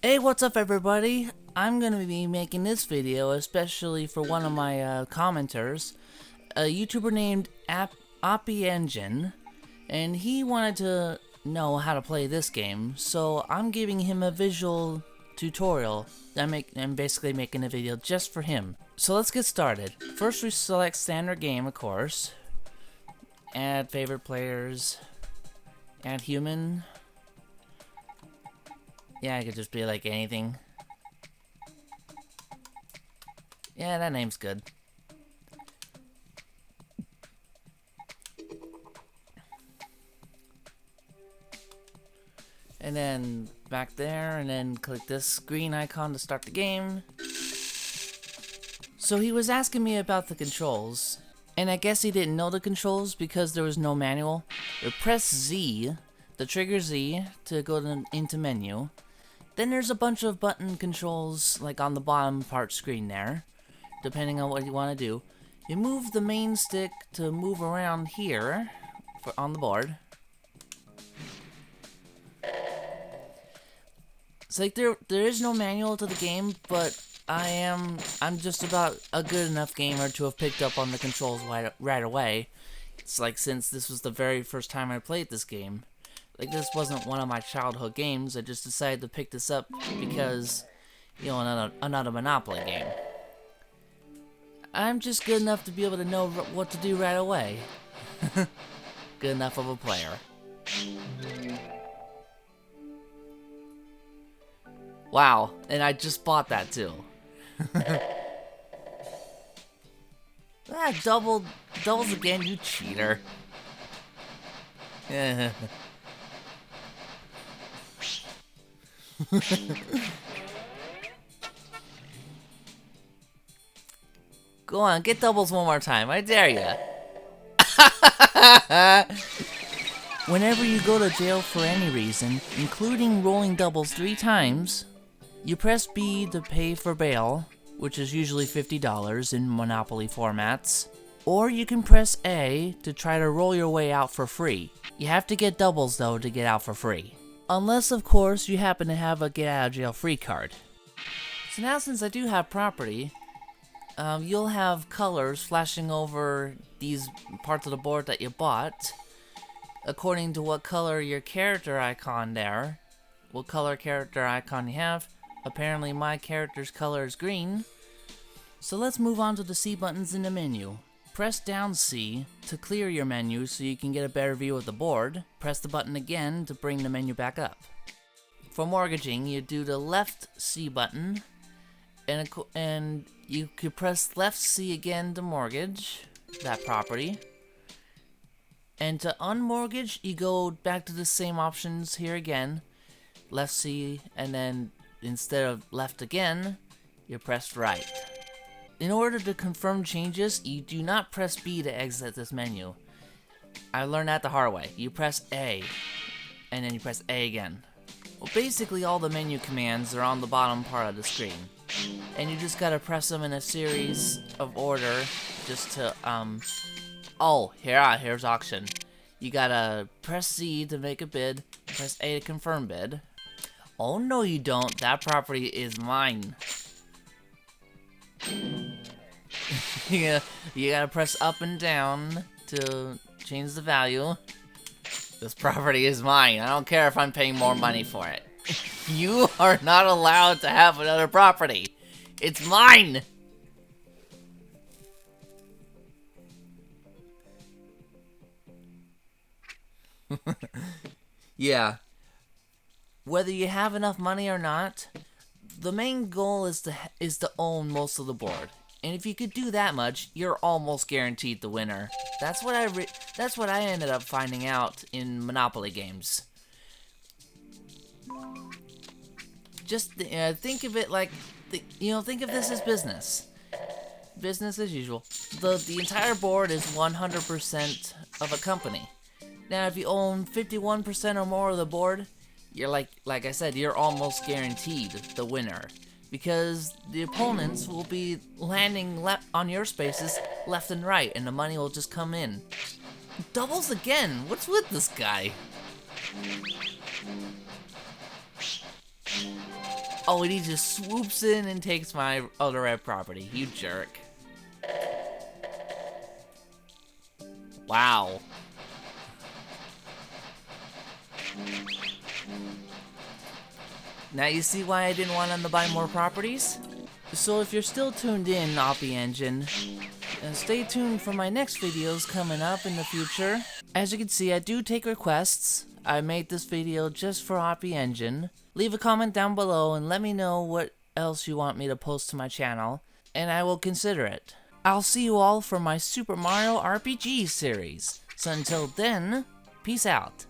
Hey, what's up everybody? I'm gonna be making this video especially for one of my commenters, a YouTuber named APIEngineering, and he wanted to know how to play this game, so I'm giving him a visual tutorial. I'm basically making a video just for him. So let's get started. First we select standard game, of course. Add favorite players. Add human. Yeah, it could just be like anything. Yeah, that name's good. And then back there, and then click this green icon to start the game. So he was asking me about the controls, and I guess he didn't know the controls because there was no manual. But press Z, the trigger Z, to go into menu. Then there's a bunch of button controls like on the bottom part screen there, depending on what you want to do. You move the main stick to move around here on the board. It's like there is no manual to the game, but I'm just about a good enough gamer to have picked up on the controls right away. It's like since this was the very first time I played this game. Like this wasn't one of my childhood games, I just decided to pick this up because, you know, another Monopoly game. I'm just good enough to be able to know what to do right away. Good enough of a player. Wow, and I just bought that too. Ah, doubles again, you cheater. Go on, get doubles one more time, I dare ya. Whenever you go to jail for any reason, including rolling doubles 3 times, you press B to pay for bail, which is usually $50 in Monopoly formats, or you can press A to try to roll your way out for free. You have to get doubles though to get out for free. Unless of course you happen to have a get out of jail free card. So now since I do have property, you'll have colors flashing over these parts of the board that you bought, according to what color your character icon there, what color character icon you have. Apparently my character's color is green. So let's move on to the C buttons in the menu. Press down C to clear your menu so you can get a better view of the board. Press the button again to bring the menu back up. For mortgaging, you do the left C button, and you could press left C again to mortgage that property. And to unmortgage, you go back to the same options here again. Left C, and then instead of left again, you press right. In order to confirm changes, you do not press B to exit this menu. I learned that the hard way. You press A, and then you press A again. Well, basically all the menu commands are on the bottom part of the screen. And you just gotta press them in a series of order just to, oh, here's auction. You gotta press Z to make a bid, press A to confirm bid. Oh no you don't, that property is mine. Yeah, you gotta press up and down to change the value. This property is mine, I don't care if I'm paying more money for it. You are not allowed to have another property. It's mine! Yeah. Whether you have enough money or not, the main goal is to own most of the board. And if you could do that much, you're almost guaranteed the winner. That's what I ended up finding out in Monopoly games. Just think of it like, think of this as business. Business as usual. The entire board is 100% of a company. Now, if you own 51% or more of the board, you're like I said, you're almost guaranteed the winner. Because the opponents will be landing on your spaces left and right, and the money will just come in. Doubles again! What's with this guy? Oh, and he just swoops in and takes my other red property. You jerk. Wow. Now you see why I didn't want him to buy more properties? So if you're still tuned in, APIEngine, stay tuned for my next videos coming up in the future. As you can see, I do take requests. I made this video just for APIEngine. Leave a comment down below and let me know what else you want me to post to my channel, and I will consider it. I'll see you all for my Super Mario RPG series. So until then, peace out.